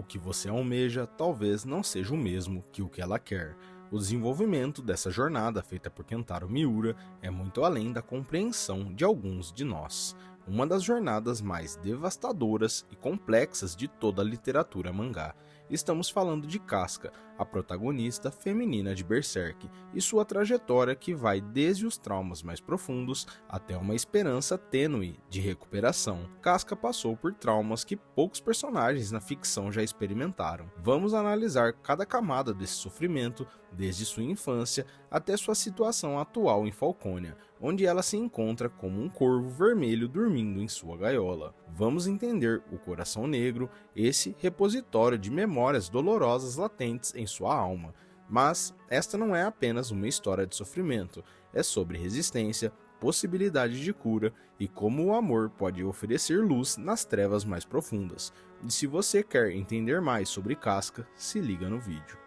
que você almeja talvez não seja o mesmo que o que ela quer. O desenvolvimento dessa jornada feita por Kentaro Miura é muito além da compreensão de alguns de nós. Uma das jornadas mais devastadoras e complexas de toda a literatura mangá. Estamos falando de Casca, a protagonista feminina de Berserk, e sua trajetória que vai desde os traumas mais profundos até uma esperança tênue de recuperação. Casca passou por traumas que poucos personagens na ficção já experimentaram. Vamos analisar cada camada desse sofrimento, desde sua infância até sua situação atual em Falconia, onde ela se encontra como um corvo vermelho dormindo em sua gaiola. Vamos entender o coração negro, esse repositório de memórias dolorosas latentes em sua alma. Mas esta não é apenas uma história de sofrimento, é sobre resistência, possibilidade de cura e como o amor pode oferecer luz nas trevas mais profundas. E se você quer entender mais sobre Casca, se liga no vídeo.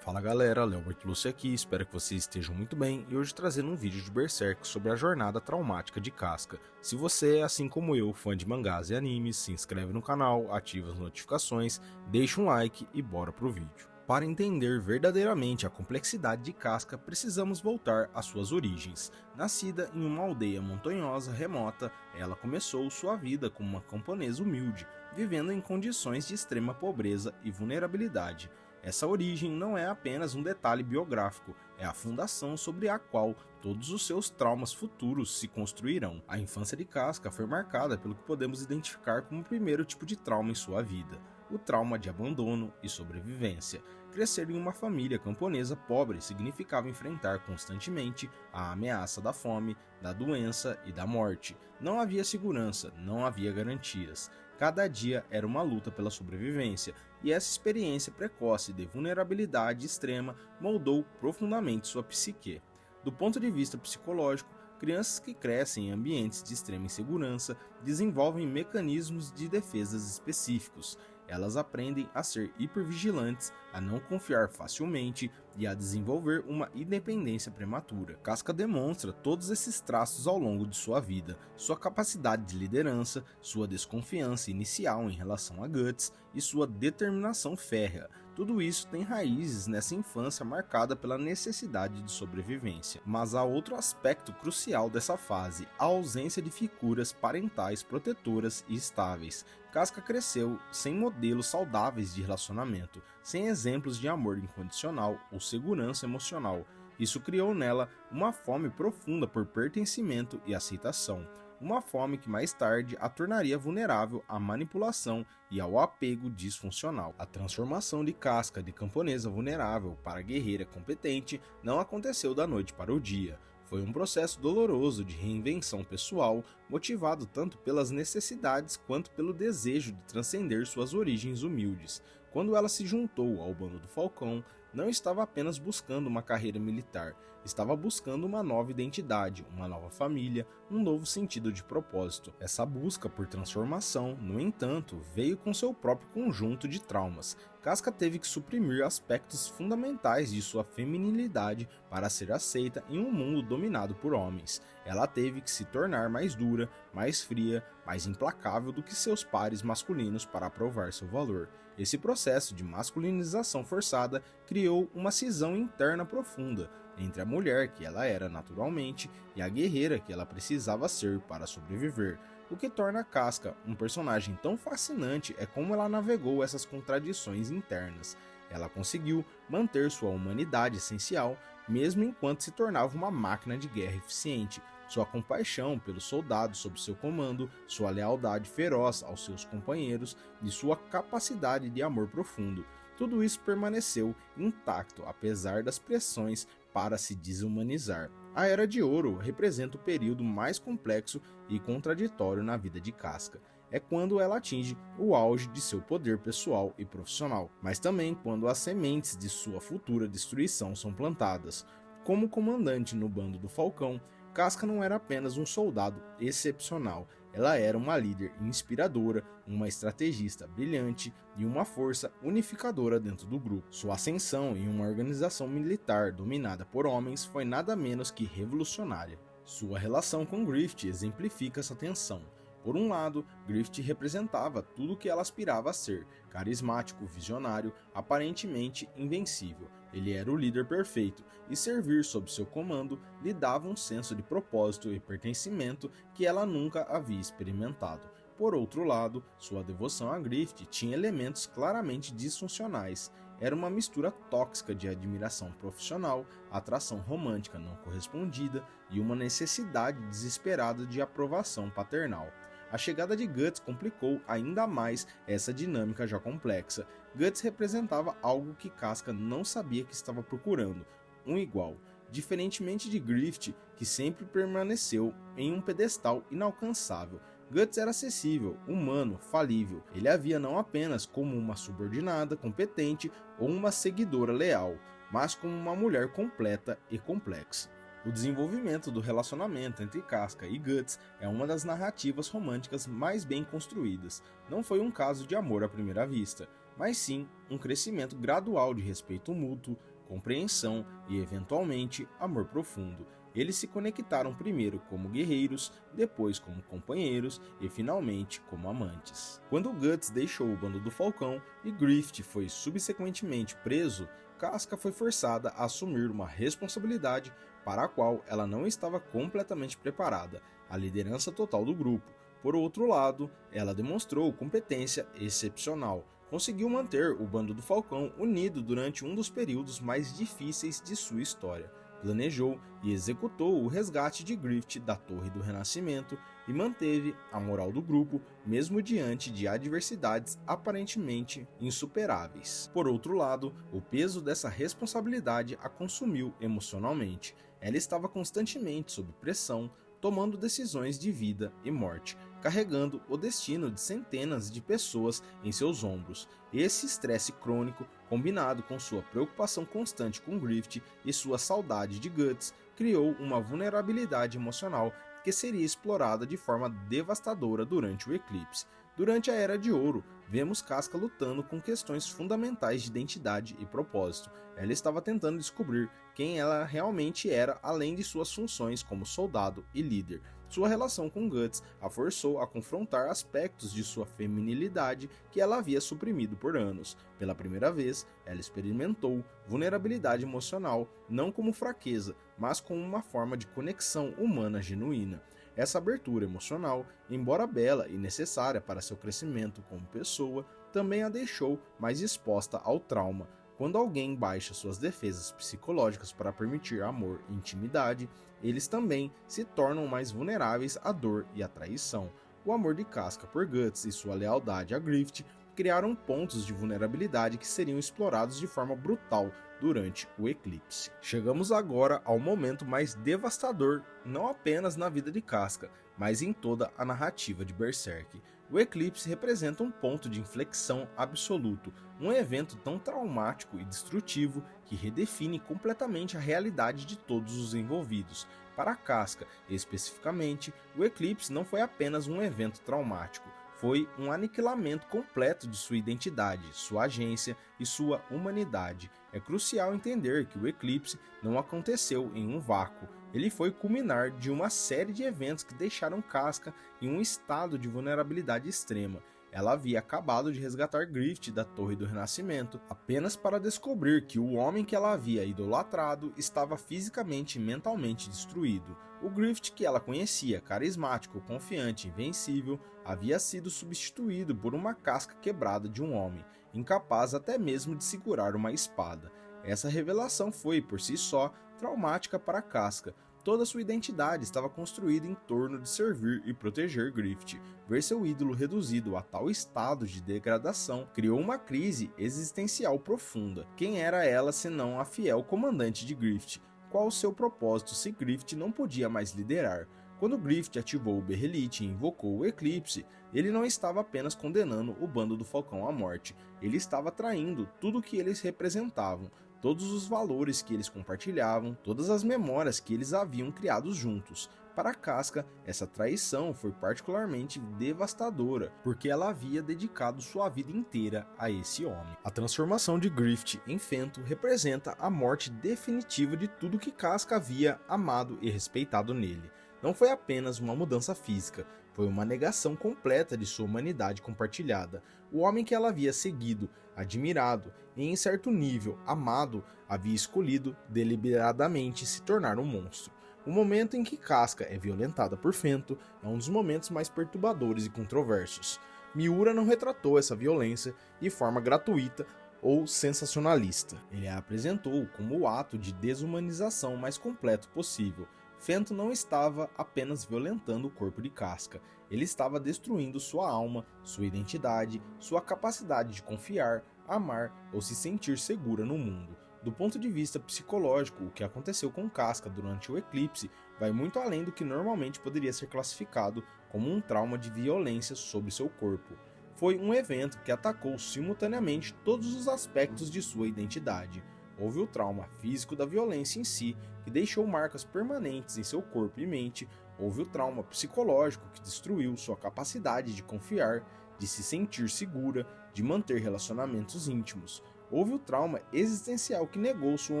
Fala galera, Léo Bertolucci aqui, espero que vocês estejam muito bem e hoje trazendo um vídeo de Berserk sobre a jornada traumática de Casca. Se você é, assim como eu, fã de mangás e animes, se inscreve no canal, ativa as notificações, deixa um like e bora pro vídeo. Para entender verdadeiramente a complexidade de Casca, precisamos voltar às suas origens. Nascida em uma aldeia montanhosa remota, ela começou sua vida como uma camponesa humilde, vivendo em condições de extrema pobreza e vulnerabilidade. Essa origem não é apenas um detalhe biográfico, é a fundação sobre a qual todos os seus traumas futuros se construirão. A infância de Casca foi marcada pelo que podemos identificar como o primeiro tipo de trauma em sua vida, o trauma de abandono e sobrevivência. Crescer em uma família camponesa pobre significava enfrentar constantemente a ameaça da fome, da doença e da morte. Não havia segurança, não havia garantias. Cada dia era uma luta pela sobrevivência, e essa experiência precoce de vulnerabilidade extrema moldou profundamente sua psique. Do ponto de vista psicológico, crianças que crescem em ambientes de extrema insegurança desenvolvem mecanismos de defesas específicos. Elas aprendem a ser hipervigilantes, a não confiar facilmente e a desenvolver uma independência prematura. Casca demonstra todos esses traços ao longo de sua vida, sua capacidade de liderança, sua desconfiança inicial em relação a Guts e sua determinação férrea. Tudo isso tem raízes nessa infância marcada pela necessidade de sobrevivência. Mas há outro aspecto crucial dessa fase, a ausência de figuras parentais protetoras e estáveis. Casca cresceu sem modelos saudáveis de relacionamento, sem exemplos de amor incondicional ou segurança emocional. Isso criou nela uma fome profunda por pertencimento e aceitação. Uma fome que mais tarde a tornaria vulnerável à manipulação e ao apego disfuncional. A transformação de Casca de camponesa vulnerável para guerreira competente não aconteceu da noite para o dia. Foi um processo doloroso de reinvenção pessoal, motivado tanto pelas necessidades quanto pelo desejo de transcender suas origens humildes. Quando ela se juntou ao bando do Falcão, não estava apenas buscando uma carreira militar, estava buscando uma nova identidade, uma nova família, um novo sentido de propósito. Essa busca por transformação, no entanto, veio com seu próprio conjunto de traumas. Casca teve que suprimir aspectos fundamentais de sua feminilidade para ser aceita em um mundo dominado por homens. Ela teve que se tornar mais dura, mais fria, mais implacável do que seus pares masculinos para provar seu valor. Esse processo de masculinização forçada criou uma cisão interna profunda entre a mulher que ela era naturalmente e a guerreira que ela precisava ser para sobreviver. O que torna Casca um personagem tão fascinante é como ela navegou essas contradições internas. Ela conseguiu manter sua humanidade essencial, mesmo enquanto se tornava uma máquina de guerra eficiente. Sua compaixão pelos soldados sob seu comando, sua lealdade feroz aos seus companheiros e sua capacidade de amor profundo. Tudo isso permaneceu intacto apesar das pressões para se desumanizar. A Era de Ouro representa o período mais complexo e contraditório na vida de Casca. É quando ela atinge o auge de seu poder pessoal e profissional, mas também quando as sementes de sua futura destruição são plantadas. Como comandante no bando do Falcão, Casca não era apenas um soldado excepcional, ela era uma líder inspiradora, uma estrategista brilhante e uma força unificadora dentro do grupo. Sua ascensão em uma organização militar dominada por homens foi nada menos que revolucionária. Sua relação com Griffith exemplifica essa tensão. Por um lado, Griffith representava tudo o que ela aspirava a ser: carismático, visionário, aparentemente invencível. Ele era o líder perfeito, e servir sob seu comando lhe dava um senso de propósito e pertencimento que ela nunca havia experimentado. Por outro lado, sua devoção a Griffith tinha elementos claramente disfuncionais. Era uma mistura tóxica de admiração profissional, atração romântica não correspondida e uma necessidade desesperada de aprovação paternal. A chegada de Guts complicou ainda mais essa dinâmica já complexa. Guts representava algo que Casca não sabia que estava procurando: um igual. Diferentemente de Griffith, que sempre permaneceu em um pedestal inalcançável, Guts era acessível, humano, falível. Ele a via não apenas como uma subordinada competente ou uma seguidora leal, mas como uma mulher completa e complexa. O desenvolvimento do relacionamento entre Casca e Guts é uma das narrativas românticas mais bem construídas. Não foi um caso de amor à primeira vista, mas sim um crescimento gradual de respeito mútuo, compreensão e, eventualmente, amor profundo. Eles se conectaram primeiro como guerreiros, depois como companheiros e finalmente como amantes. Quando Guts deixou o bando do Falcão e Griffith foi subsequentemente preso, Casca foi forçada a assumir uma responsabilidade para a qual ela não estava completamente preparada: a liderança total do grupo. Por outro lado, ela demonstrou competência excepcional. Conseguiu manter o bando do Falcão unido durante um dos períodos mais difíceis de sua história. Planejou e executou o resgate de Griffith da Torre do Renascimento e manteve a moral do grupo mesmo diante de adversidades aparentemente insuperáveis. Por outro lado, o peso dessa responsabilidade a consumiu emocionalmente. Ela estava constantemente sob pressão, tomando decisões de vida e morte, carregando o destino de centenas de pessoas em seus ombros. Esse estresse crônico, combinado com sua preocupação constante com Griffith e sua saudade de Guts, criou uma vulnerabilidade emocional que seria explorada de forma devastadora durante o eclipse. Durante a Era de Ouro, vemos Casca lutando com questões fundamentais de identidade e propósito. Ela estava tentando descobrir quem ela realmente era, além de suas funções como soldado e líder. Sua relação com Guts a forçou a confrontar aspectos de sua feminilidade que ela havia suprimido por anos. Pela primeira vez, ela experimentou vulnerabilidade emocional, não como fraqueza, mas como uma forma de conexão humana genuína. Essa abertura emocional, embora bela e necessária para seu crescimento como pessoa, também a deixou mais exposta ao trauma. Quando alguém baixa suas defesas psicológicas para permitir amor e intimidade, eles também se tornam mais vulneráveis à dor e à traição. O amor de Casca por Guts e sua lealdade a Griffith criaram pontos de vulnerabilidade que seriam explorados de forma brutal durante o eclipse. Chegamos agora ao momento mais devastador, não apenas na vida de Casca, mas em toda a narrativa de Berserk. O eclipse representa um ponto de inflexão absoluto, um evento tão traumático e destrutivo que redefine completamente a realidade de todos os envolvidos. Para Casca, especificamente, o eclipse não foi apenas um evento traumático, foi um aniquilamento completo de sua identidade, sua agência e sua humanidade. É crucial entender que o eclipse não aconteceu em um vácuo. Ele foi culminar de uma série de eventos que deixaram Casca em um estado de vulnerabilidade extrema. Ela havia acabado de resgatar Griffith da Torre do Renascimento, apenas para descobrir que o homem que ela havia idolatrado estava fisicamente e mentalmente destruído. O Griffith que ela conhecia, carismático, confiante e invencível, havia sido substituído por uma casca quebrada de um homem, incapaz até mesmo de segurar uma espada. Essa revelação foi, por si só, traumática para Casca. Toda sua identidade estava construída em torno de servir e proteger Griffith. Ver seu ídolo reduzido a tal estado de degradação criou uma crise existencial profunda. Quem era ela senão a fiel comandante de Griffith? Qual o seu propósito se Griffith não podia mais liderar? Quando Griffith ativou o Berrelite e invocou o Eclipse, ele não estava apenas condenando o bando do Falcão à morte, ele estava traindo tudo o que eles representavam, todos os valores que eles compartilhavam, todas as memórias que eles haviam criado juntos. Para Casca, essa traição foi particularmente devastadora, porque ela havia dedicado sua vida inteira a esse homem. A transformação de Griffith em Fento representa a morte definitiva de tudo que Casca havia amado e respeitado nele. Não foi apenas uma mudança física, Foi uma negação completa de sua humanidade compartilhada. O homem que ela havia seguido, admirado e, em certo nível, amado, havia escolhido deliberadamente se tornar um monstro. O momento em que Casca é violentada por Fento é um dos momentos mais perturbadores e controversos. Miura não retratou essa violência de forma gratuita ou sensacionalista. Ele a apresentou como o ato de desumanização mais completo possível. Fento não estava apenas violentando o corpo de Casca, ele estava destruindo sua alma, sua identidade, sua capacidade de confiar, amar ou se sentir segura no mundo. Do ponto de vista psicológico, o que aconteceu com Casca durante o eclipse vai muito além do que normalmente poderia ser classificado como um trauma de violência sobre seu corpo. Foi um evento que atacou simultaneamente todos os aspectos de sua identidade. Houve o trauma físico da violência em si, que deixou marcas permanentes em seu corpo e mente. Houve o trauma psicológico, que destruiu sua capacidade de confiar, de se sentir segura, de manter relacionamentos íntimos. Houve o trauma existencial, que negou sua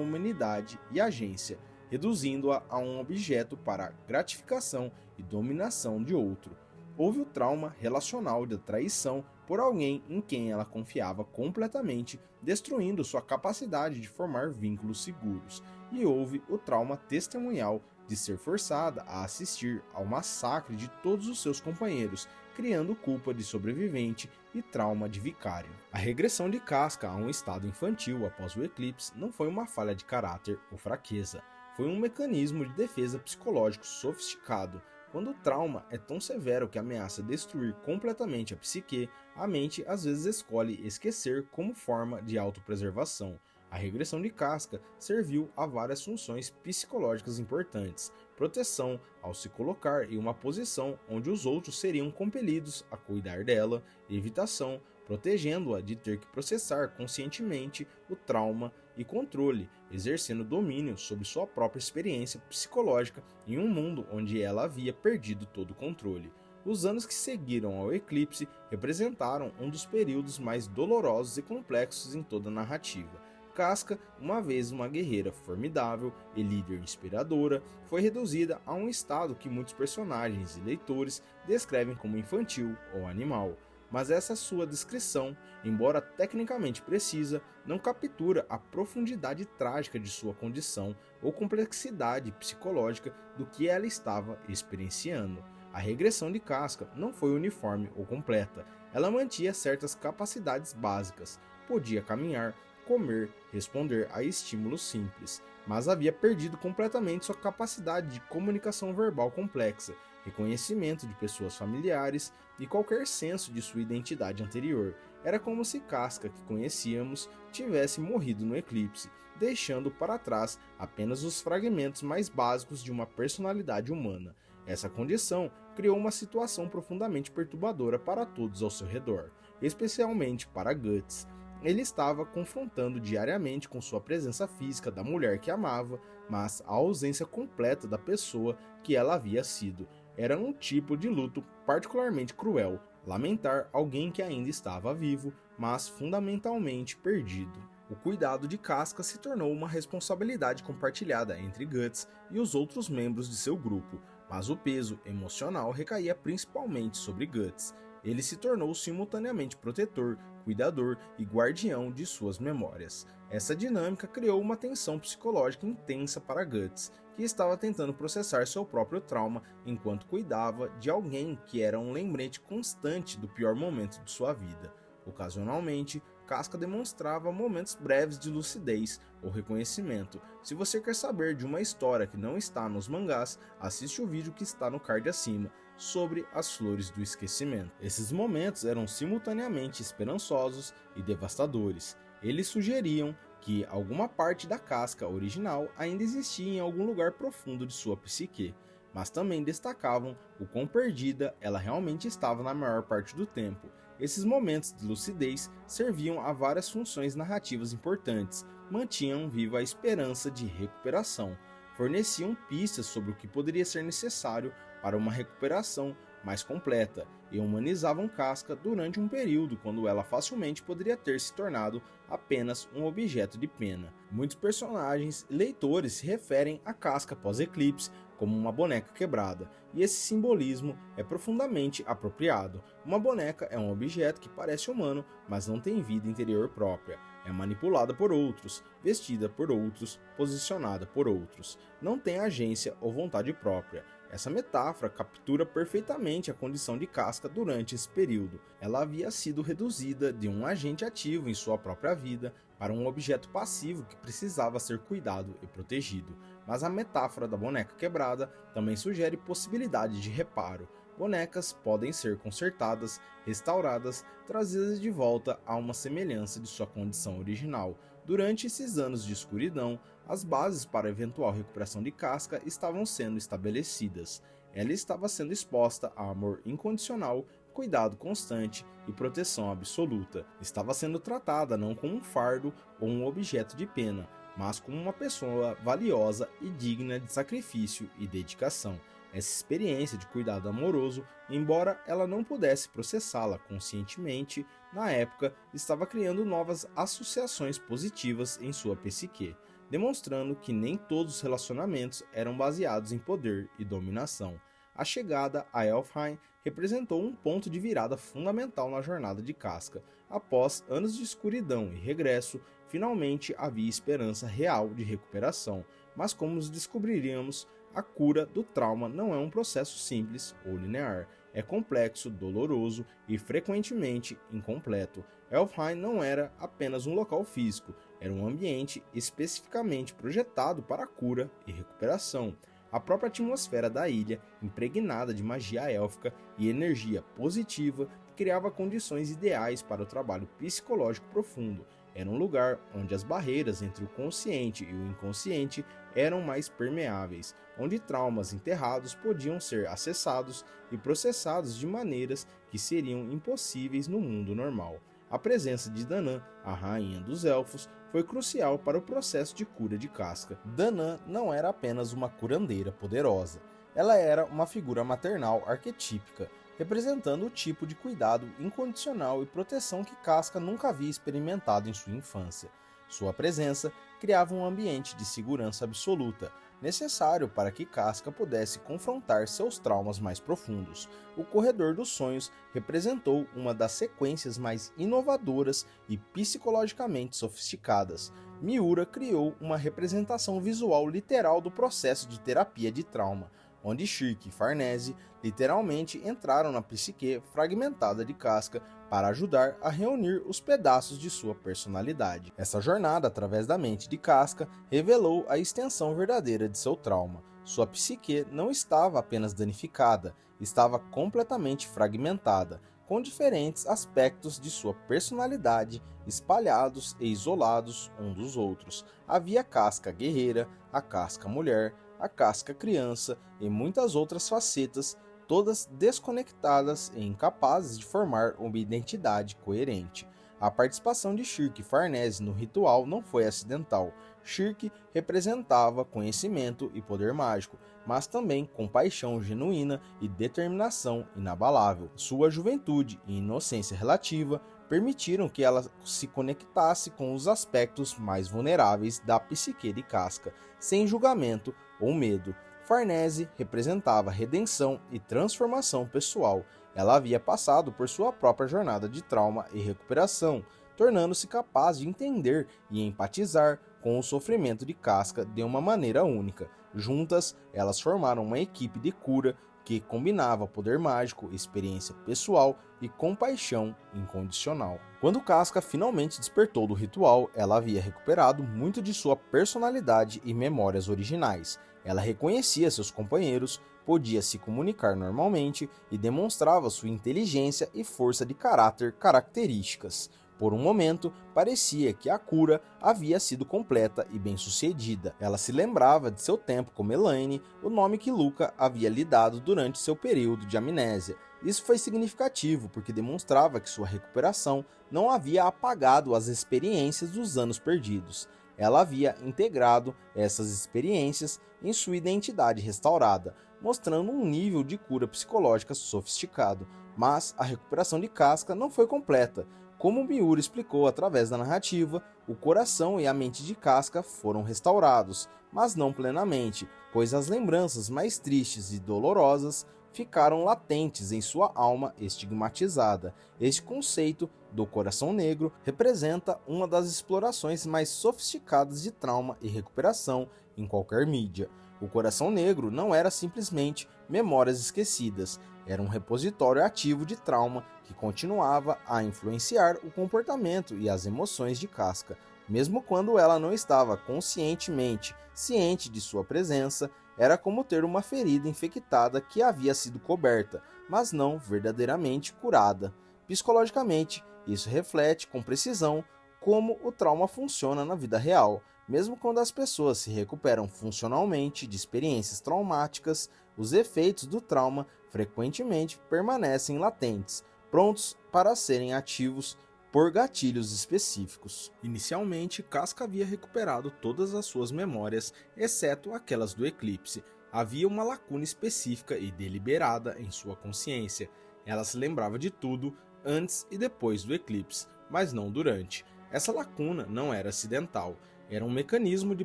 humanidade e agência, reduzindo-a a um objeto para gratificação e dominação de outro. Houve o trauma relacional da traição por alguém em quem ela confiava completamente, destruindo sua capacidade de formar vínculos seguros. E houve o trauma testemunhal de ser forçada a assistir ao massacre de todos os seus companheiros, criando culpa de sobrevivente e trauma de vicário. A regressão de Casca a um estado infantil após o eclipse não foi uma falha de caráter ou fraqueza, foi um mecanismo de defesa psicológico sofisticado. Quando o trauma é tão severo que ameaça destruir completamente a psique, a mente às vezes escolhe esquecer como forma de autopreservação. A regressão de Casca serviu a várias funções psicológicas importantes: proteção ao se colocar em uma posição onde os outros seriam compelidos a cuidar dela, evitação, protegendo-a de ter que processar conscientemente o trauma, e controle, exercendo domínio sobre sua própria experiência psicológica em um mundo onde ela havia perdido todo o controle. Os anos que seguiram ao eclipse representaram um dos períodos mais dolorosos e complexos em toda a narrativa. Casca, uma vez uma guerreira formidável e líder inspiradora, foi reduzida a um estado que muitos personagens e leitores descrevem como infantil ou animal. Mas essa sua descrição, embora tecnicamente precisa, não captura a profundidade trágica de sua condição ou complexidade psicológica do que ela estava experienciando. A regressão de Casca não foi uniforme ou completa. Ela mantinha certas capacidades básicas, podia caminhar, comer, responder a estímulos simples, mas havia perdido completamente sua capacidade de comunicação verbal complexa, reconhecimento de pessoas familiares e qualquer senso de sua identidade anterior. Era como se Casca, que conhecíamos, tivesse morrido no eclipse, deixando para trás apenas os fragmentos mais básicos de uma personalidade humana. Essa condição criou uma situação profundamente perturbadora para todos ao seu redor, especialmente para Guts. Ele estava confrontando diariamente com sua presença física da mulher que amava, mas a ausência completa da pessoa que ela havia sido. Era um tipo de luto particularmente cruel, lamentar alguém que ainda estava vivo, mas fundamentalmente perdido. O cuidado de Casca se tornou uma responsabilidade compartilhada entre Guts e os outros membros de seu grupo, mas o peso emocional recaía principalmente sobre Guts. Ele se tornou simultaneamente protetor, cuidador e guardião de suas memórias. Essa dinâmica criou uma tensão psicológica intensa para Guts, que estava tentando processar seu próprio trauma enquanto cuidava de alguém que era um lembrete constante do pior momento de sua vida. Ocasionalmente, Casca demonstrava momentos breves de lucidez ou reconhecimento. Se você quer saber de uma história que não está nos mangás, assiste o vídeo que está no card acima, sobre as flores do esquecimento. Esses momentos eram simultaneamente esperançosos e devastadores. Eles sugeriam que alguma parte da Casca original ainda existia em algum lugar profundo de sua psique, mas também destacavam o quão perdida ela realmente estava na maior parte do tempo. Esses momentos de lucidez serviam a várias funções narrativas importantes, mantinham viva a esperança de recuperação, forneciam pistas sobre o que poderia ser necessário para uma recuperação mais completa e humanizavam Casca durante um período quando ela facilmente poderia ter se tornado apenas um objeto de pena. Muitos personagens e leitores se referem a Casca pós-eclipse como uma boneca quebrada, e esse simbolismo é profundamente apropriado. Uma boneca é um objeto que parece humano, mas não tem vida interior própria. É manipulada por outros, vestida por outros, posicionada por outros. Não tem agência ou vontade própria. Essa metáfora captura perfeitamente a condição de Casca durante esse período. Ela havia sido reduzida de um agente ativo em sua própria vida para um objeto passivo que precisava ser cuidado e protegido. Mas a metáfora da boneca quebrada também sugere possibilidade de reparo. Bonecas podem ser consertadas, restauradas, trazidas de volta a uma semelhança de sua condição original. Durante esses anos de escuridão, as bases para a eventual recuperação de Casca estavam sendo estabelecidas. Ela estava sendo exposta a amor incondicional, cuidado constante e proteção absoluta. Estava sendo tratada não como um fardo ou um objeto de pena, mas como uma pessoa valiosa e digna de sacrifício e dedicação. Essa experiência de cuidado amoroso, embora ela não pudesse processá-la conscientemente, na época estava criando novas associações positivas em sua psique, demonstrando que nem todos os relacionamentos eram baseados em poder e dominação. A chegada a Elfheim representou um ponto de virada fundamental na jornada de Casca. Após anos de escuridão e regresso, finalmente havia esperança real de recuperação, mas como descobriríamos, a cura do trauma não é um processo simples ou linear, é complexo, doloroso e frequentemente incompleto. Elfheim não era apenas um local físico, era um ambiente especificamente projetado para a cura e recuperação. A própria atmosfera da ilha, impregnada de magia élfica e energia positiva, criava condições ideais para o trabalho psicológico profundo. Era um lugar onde as barreiras entre o consciente e o inconsciente eram mais permeáveis, onde traumas enterrados podiam ser acessados e processados de maneiras que seriam impossíveis no mundo normal. A presença de Danann, a rainha dos elfos, foi crucial para o processo de cura de Casca. Danann não era apenas uma curandeira poderosa, ela era uma figura maternal arquetípica, representando o tipo de cuidado incondicional e proteção que Casca nunca havia experimentado em sua infância. Sua presença criava um ambiente de segurança absoluta, necessário para que Casca pudesse confrontar seus traumas mais profundos. O Corredor dos Sonhos representou uma das sequências mais inovadoras e psicologicamente sofisticadas. Miura criou uma representação visual literal do processo de terapia de trauma, onde Shirk e Farnese literalmente entraram na psique fragmentada de Casca para ajudar a reunir os pedaços de sua personalidade. Essa jornada através da mente de Casca revelou a extensão verdadeira de seu trauma. Sua psique não estava apenas danificada, estava completamente fragmentada, com diferentes aspectos de sua personalidade espalhados e isolados um dos outros. Havia a Casca guerreira, a Casca mulher, a Casca criança e muitas outras facetas, todas desconectadas e incapazes de formar uma identidade coerente. A participação de Shirk e Farnese no ritual não foi acidental. Shirk representava conhecimento e poder mágico, mas também compaixão genuína e determinação inabalável. Sua juventude e inocência relativa permitiram que ela se conectasse com os aspectos mais vulneráveis da psique de Casca, sem julgamento ou medo. Farnese representava redenção e transformação pessoal. Ela havia passado por sua própria jornada de trauma e recuperação, tornando-se capaz de entender e empatizar com o sofrimento de Casca de uma maneira única. Juntas, elas formaram uma equipe de cura que combinava poder mágico, experiência pessoal e compaixão incondicional. Quando Casca finalmente despertou do ritual, ela havia recuperado muito de sua personalidade e memórias originais. Ela reconhecia seus companheiros, podia se comunicar normalmente e demonstrava sua inteligência e força de caráter características. Por um momento, parecia que a cura havia sido completa e bem-sucedida. Ela se lembrava de seu tempo como Elaine, o nome que Luca havia lhe dado durante seu período de amnésia. Isso foi significativo porque demonstrava que sua recuperação não havia apagado as experiências dos anos perdidos. Ela havia integrado essas experiências em sua identidade restaurada. mostrando um nível de cura psicológica sofisticado. Mas a recuperação de Casca não foi completa. Como Miura explicou através da narrativa, o coração e a mente de Casca foram restaurados, mas não plenamente, pois as lembranças mais tristes e dolorosas ficaram latentes em sua alma estigmatizada. Este conceito do coração negro representa uma das explorações mais sofisticadas de trauma e recuperação em qualquer mídia. O coração negro não era simplesmente memórias esquecidas, era um repositório ativo de trauma que continuava a influenciar o comportamento e as emoções de Casca. Mesmo quando ela não estava conscientemente ciente de sua presença, era como ter uma ferida infectada que havia sido coberta, mas não verdadeiramente curada. Psicologicamente, isso reflete com precisão como o trauma funciona na vida real. Mesmo quando as pessoas se recuperam funcionalmente de experiências traumáticas, os efeitos do trauma frequentemente permanecem latentes, prontos para serem ativos por gatilhos específicos. Inicialmente, Casca havia recuperado todas as suas memórias, exceto aquelas do eclipse. Havia uma lacuna específica e deliberada em sua consciência. Ela se lembrava de tudo antes e depois do eclipse, mas não durante. Essa lacuna não era acidental. Era um mecanismo de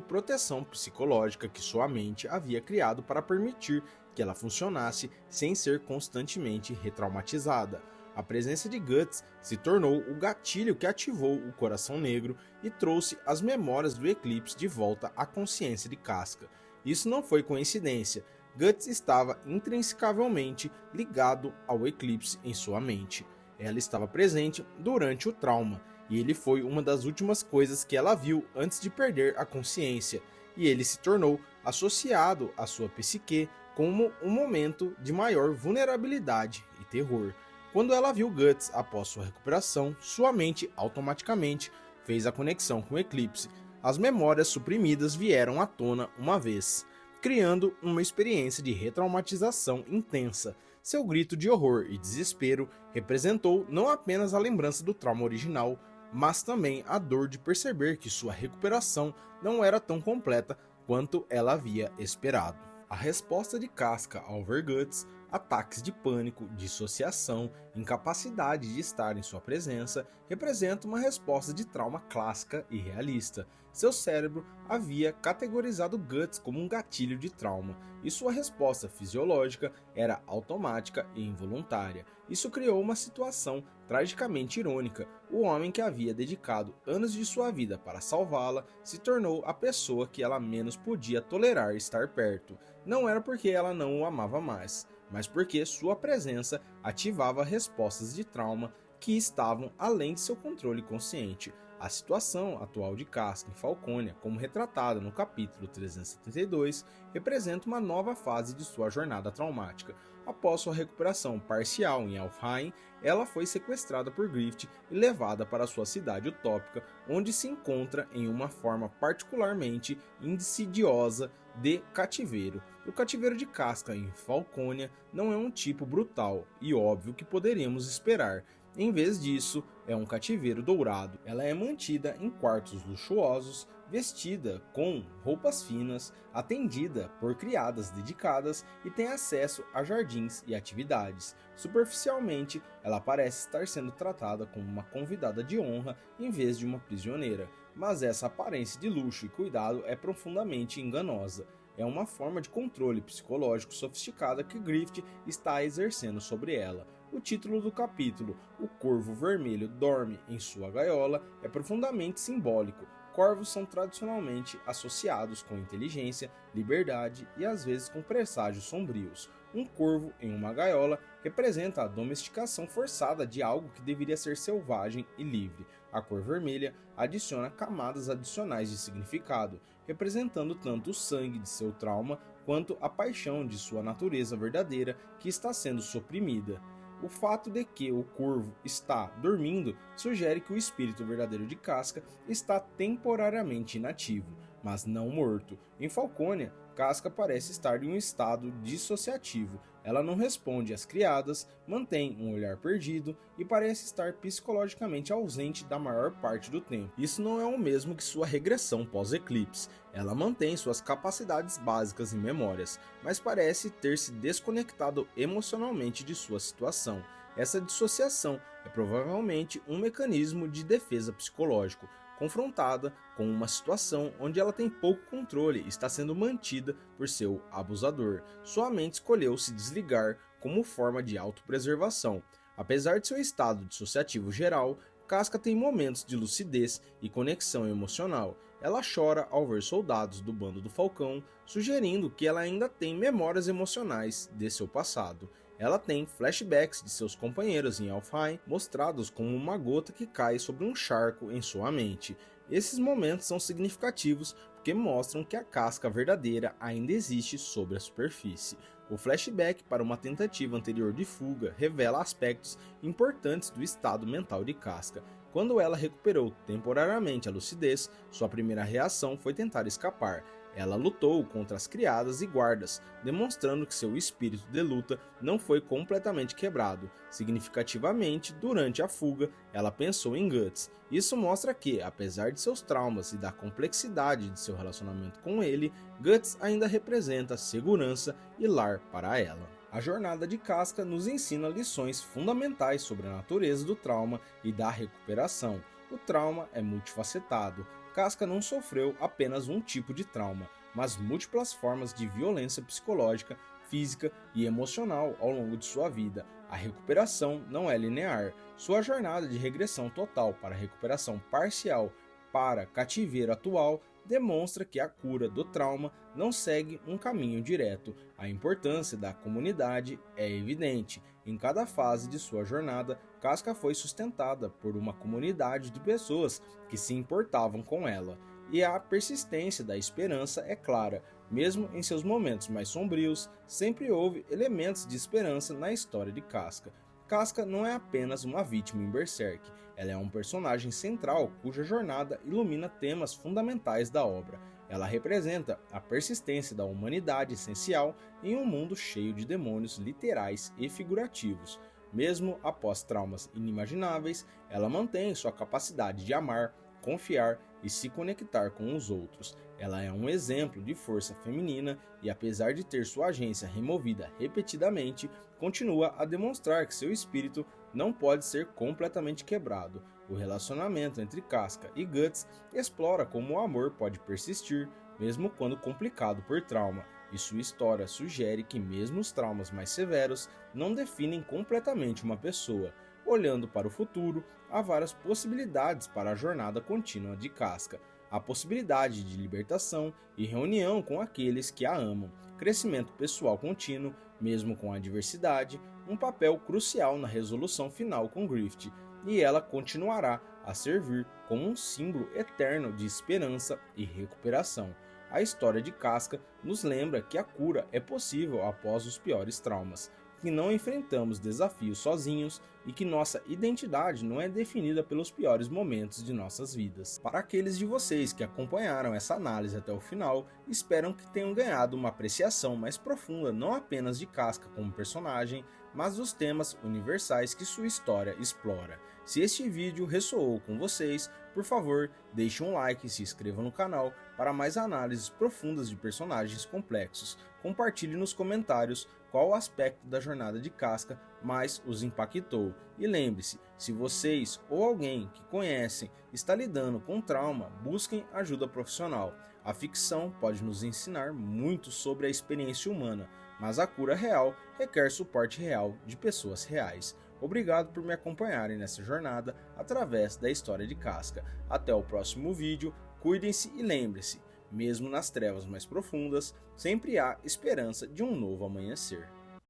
proteção psicológica que sua mente havia criado para permitir que ela funcionasse sem ser constantemente retraumatizada. A presença de Guts se tornou o gatilho que ativou o coração negro e trouxe as memórias do eclipse de volta à consciência de Casca. Isso não foi coincidência. Guts estava intrinsecavelmente ligado ao eclipse em sua mente. Ela estava presente durante o trauma, e ele foi uma das últimas coisas que ela viu antes de perder a consciência, e ele se tornou associado à sua psique como um momento de maior vulnerabilidade e terror. Quando ela viu Guts após sua recuperação, sua mente automaticamente fez a conexão com o eclipse. As memórias suprimidas vieram à tona uma vez, criando uma experiência de retraumatização intensa. Seu grito de horror e desespero representou não apenas a lembrança do trauma original, mas também a dor de perceber que sua recuperação não era tão completa quanto ela havia esperado. A resposta de Casca ao ver Guts, ataques de pânico, dissociação, incapacidade de estar em sua presença, representa uma resposta de trauma clássica e realista. Seu cérebro havia categorizado Guts como um gatilho de trauma, e sua resposta fisiológica era automática e involuntária. Isso criou uma situação tragicamente irônica. O homem que havia dedicado anos de sua vida para salvá-la se tornou a pessoa que ela menos podia tolerar estar perto. Não era porque ela não o amava mais, mas porque sua presença ativava respostas de trauma que estavam além de seu controle consciente. A situação atual de Casca em Falcônia, como retratada no capítulo 372, representa uma nova fase de sua jornada traumática. Após sua recuperação parcial em Alfheim, ela foi sequestrada por Griffith e levada para sua cidade utópica, onde se encontra em uma forma particularmente insidiosa de cativeiro. O cativeiro de Casca em Falcônia não é um tipo brutal e óbvio que poderíamos esperar. Em vez disso, é um cativeiro dourado. Ela é mantida em quartos luxuosos, vestida com roupas finas, atendida por criadas dedicadas e tem acesso a jardins e atividades. Superficialmente, ela parece estar sendo tratada como uma convidada de honra em vez de uma prisioneira, mas essa aparência de luxo e cuidado é profundamente enganosa. É uma forma de controle psicológico sofisticada que Griffith está exercendo sobre ela. O título do capítulo, O Corvo Vermelho Dorme em Sua Gaiola, é profundamente simbólico. Corvos são tradicionalmente associados com inteligência, liberdade e às vezes com presságios sombrios. Um corvo em uma gaiola representa a domesticação forçada de algo que deveria ser selvagem e livre. A cor vermelha adiciona camadas adicionais de significado, representando tanto o sangue de seu trauma quanto a paixão de sua natureza verdadeira que está sendo suprimida. O fato de que o corvo está dormindo sugere que o espírito verdadeiro de Casca está temporariamente inativo, mas não morto. Em Falcônia, Casca parece estar em um estado dissociativo. Ela não responde às criadas, mantém um olhar perdido e parece estar psicologicamente ausente da maior parte do tempo. Isso não é o mesmo que sua regressão pós-eclipse. Ela mantém suas capacidades básicas e memórias, mas parece ter se desconectado emocionalmente de sua situação. Essa dissociação é provavelmente um mecanismo de defesa psicológico, confrontada com uma situação onde ela tem pouco controle e está sendo mantida por seu abusador. Sua mente escolheu se desligar como forma de autopreservação. Apesar de seu estado dissociativo geral, Casca tem momentos de lucidez e conexão emocional. Ela chora ao ver soldados do bando do Falcão, sugerindo que ela ainda tem memórias emocionais de seu passado. Ela tem flashbacks de seus companheiros em Alfheim, mostrados como uma gota que cai sobre um charco em sua mente. Esses momentos são significativos porque mostram que a Casca verdadeira ainda existe sobre a superfície. O flashback para uma tentativa anterior de fuga revela aspectos importantes do estado mental de Casca. Quando ela recuperou temporariamente a lucidez, sua primeira reação foi tentar escapar. Ela lutou contra as criadas e guardas, demonstrando que seu espírito de luta não foi completamente quebrado. Significativamente, durante a fuga, ela pensou em Guts. Isso mostra que, apesar de seus traumas e da complexidade de seu relacionamento com ele, Guts ainda representa segurança e lar para ela. A jornada de Casca nos ensina lições fundamentais sobre a natureza do trauma e da recuperação. O trauma é multifacetado. Casca não sofreu apenas um tipo de trauma, mas múltiplas formas de violência psicológica, física e emocional ao longo de sua vida. A recuperação não é linear. Sua jornada de regressão total para recuperação parcial para cativeiro atual demonstra que a cura do trauma não segue um caminho direto. A importância da comunidade é evidente. Em cada fase de sua jornada, Casca foi sustentada por uma comunidade de pessoas que se importavam com ela. E a persistência da esperança é clara. Mesmo em seus momentos mais sombrios, sempre houve elementos de esperança na história de Casca. Casca não é apenas uma vítima em Berserk, ela é um personagem central cuja jornada ilumina temas fundamentais da obra. Ela representa a persistência da humanidade essencial em um mundo cheio de demônios literais e figurativos. Mesmo após traumas inimagináveis, ela mantém sua capacidade de amar, confiar e se conectar com os outros. Ela é um exemplo de força feminina e, apesar de ter sua agência removida repetidamente, continua a demonstrar que seu espírito não pode ser completamente quebrado. O relacionamento entre Casca e Guts explora como o amor pode persistir, mesmo quando complicado por trauma, e sua história sugere que mesmo os traumas mais severos não definem completamente uma pessoa. Olhando para o futuro, há várias possibilidades para a jornada contínua de Casca. A possibilidade de libertação e reunião com aqueles que a amam, crescimento pessoal contínuo, mesmo com a adversidade, um papel crucial na resolução final com Griffith, e ela continuará a servir como um símbolo eterno de esperança e recuperação. A história de Casca nos lembra que a cura é possível após os piores traumas, que não enfrentamos desafios sozinhos e que nossa identidade não é definida pelos piores momentos de nossas vidas. Para aqueles de vocês que acompanharam essa análise até o final, espero que tenham ganhado uma apreciação mais profunda não apenas de Casca como personagem, mas dos temas universais que sua história explora. Se este vídeo ressoou com vocês, por favor, deixe um like e se inscreva no canal para mais análises profundas de personagens complexos. Compartilhe nos comentários qual aspecto da jornada de Casca mais os impactou. E lembre-se, se vocês ou alguém que conhecem está lidando com trauma, busquem ajuda profissional. A ficção pode nos ensinar muito sobre a experiência humana, mas a cura real requer suporte real de pessoas reais. Obrigado por me acompanharem nessa jornada através da história de Casca. Até o próximo vídeo, cuidem-se e lembre-se, mesmo nas trevas mais profundas, sempre há esperança de um novo amanhecer.